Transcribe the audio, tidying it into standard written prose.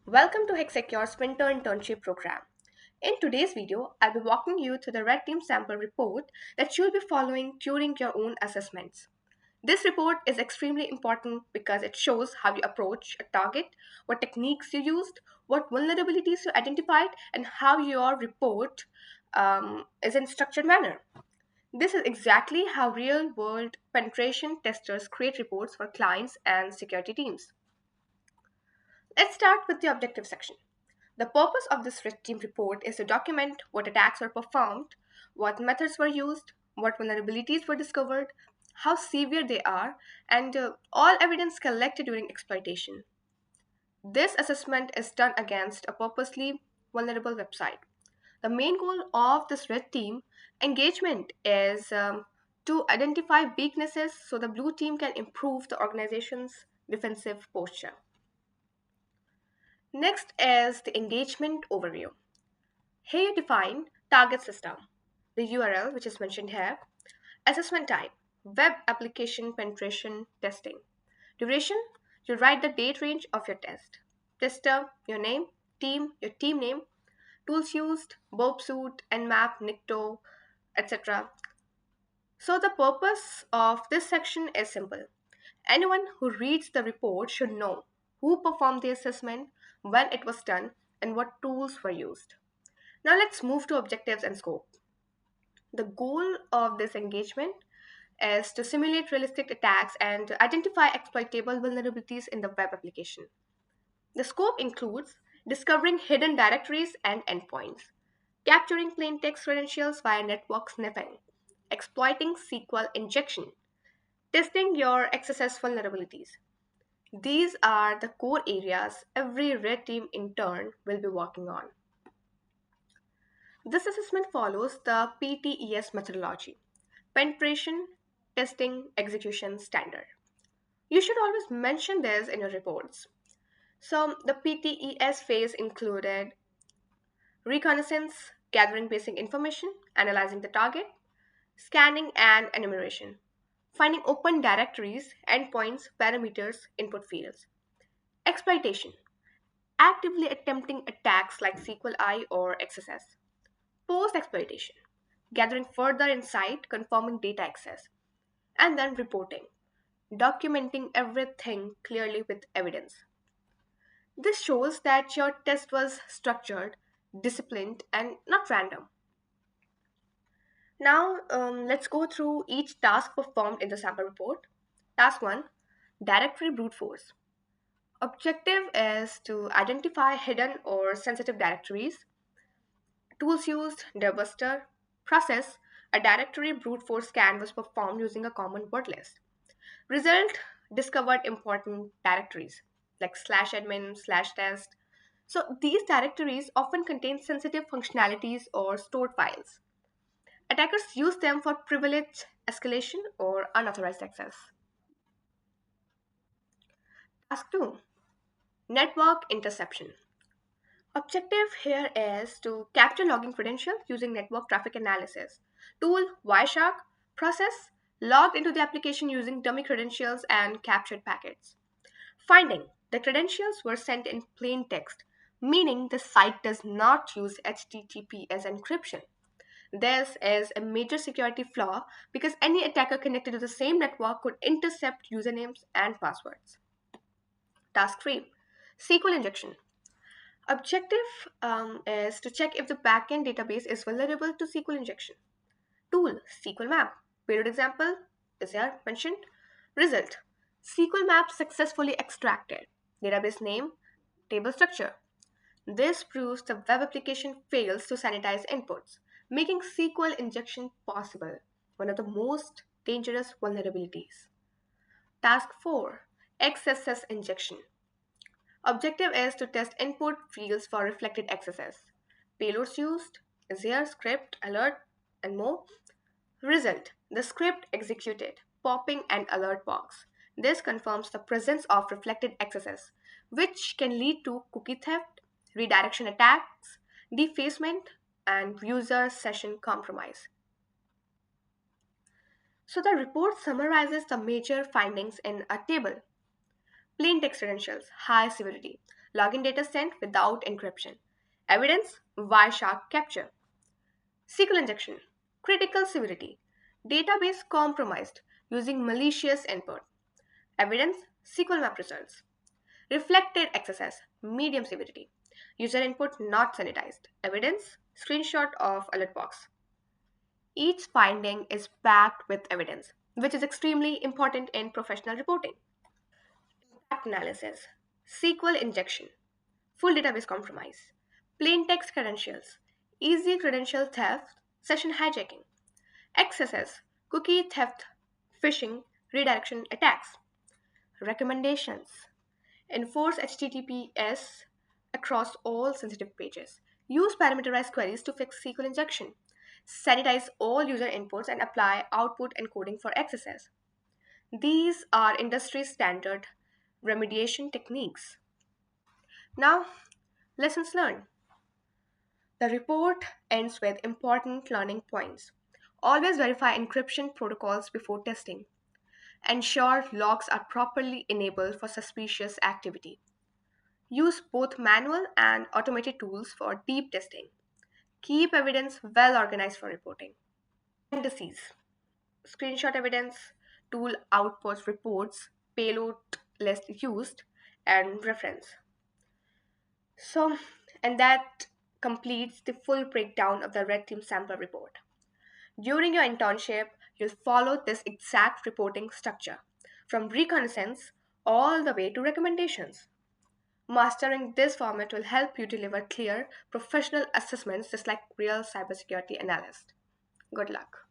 Welcome to Hack Secure's Winter Internship program. In today's video, I'll be walking you through the Red Team sample report that you'll be following during your own assessments. This report is extremely important because it shows how you approach a target, what techniques you used, what vulnerabilities you identified, and how your report is in structured manner. This is exactly how real world penetration testers create reports for clients and security teams. Let's start with the objective section. The purpose of this red team report is to document what attacks were performed, what methods were used, what vulnerabilities were discovered, how severe they are, and all evidence collected during exploitation. This assessment is done against a purposely vulnerable website. The main goal of this red team engagement is to identify weaknesses so the blue team can improve the organization's defensive posture. Next is the engagement overview. Here you define target system, the URL which is mentioned here, assessment type, web application penetration testing. Duration, you write the date range of your test. Tester, your name, team, your team name, tools used, burp suite, nmap, nicto, etc. So the purpose of this section is simple. Anyone who reads the report should know who performed the assessment, when it was done, and what tools were used. Now let's move to objectives and scope. The goal of this engagement is to simulate realistic attacks and identify exploitable vulnerabilities in the web application. The scope includes discovering hidden directories and endpoints, capturing plain text credentials via network sniffing, exploiting SQL injection, testing your XSS vulnerabilities. These are the core areas every red team intern will be working on. This assessment follows the PTES methodology, penetration, testing, execution standard. You should always mention this in your reports. So, the PTES phase included reconnaissance, gathering basic information, analyzing the target, scanning and enumeration, finding open directories, endpoints, parameters, input fields, exploitation, actively attempting attacks like SQLi or XSS, post exploitation, gathering further insight, confirming data access, and then reporting, documenting everything clearly with evidence. This shows that your test was structured, disciplined, and not random. Now, let's go through each task performed in the sample report. Task 1, Directory Brute Force. Objective is to identify hidden or sensitive directories. Tools used, Debbuster. Process, a directory brute force scan was performed using a common word list. Result, discovered important directories like slash admin, slash test. So these directories often contain sensitive functionalities or stored files. Attackers use them for privilege escalation or unauthorized access. Task 2, Network Interception. Objective here is to capture login credentials using network traffic analysis. Tool Wireshark process logged into the application using dummy credentials and captured packets. Finding the credentials were sent in plain text, meaning the site does not use HTTP as encryption. This is a major security flaw because any attacker connected to the same network could intercept usernames and passwords. Task 3, SQL injection. Objective is to check if the backend database is vulnerable to SQL injection. Tool SQL map. Period example is here mentioned. Result SQL map successfully extracted. Database name, table structure. This proves the web application fails to sanitize inputs, making SQL injection possible, one of the most dangerous vulnerabilities. Task 4, XSS injection. Objective is to test input fields for reflected XSS. Payloads used, Azure, script, alert, and more. Result, the script executed, popping an alert box. This confirms the presence of reflected XSS, which can lead to cookie theft, redirection attacks, defacement, and user session compromise. So the report summarizes the major findings in a table. Plain text credentials, high severity. Login data sent without encryption. Evidence, Wireshark capture. SQL injection, critical severity. Database compromised using malicious input. Evidence, SQL map results. Reflected XSS, medium severity. User input not sanitized. Evidence, screenshot of alert box. Each finding is backed with evidence, which is extremely important in professional reporting. Impact analysis, SQL injection, full database compromise, plain text credentials, easy credential theft, session hijacking, XSS, cookie theft, phishing, redirection attacks. Recommendations, enforce HTTPS across all sensitive pages. Use parameterized queries to fix SQL injection. Sanitize all user inputs and apply output encoding for XSS. These are industry standard remediation techniques. Now, lessons learned. The report ends with important learning points. Always verify encryption protocols before testing. Ensure logs are properly enabled for suspicious activity. Use both manual and automated tools for deep testing. Keep evidence well organized for reporting. Indices, screenshot evidence, tool outputs reports, payload list used, and reference. So, and that completes the full breakdown of the Red Team sample report. During your internship, you'll follow this exact reporting structure from reconnaissance all the way to recommendations. Mastering this format will help you deliver clear, professional assessments just like real cybersecurity analysts. Good luck.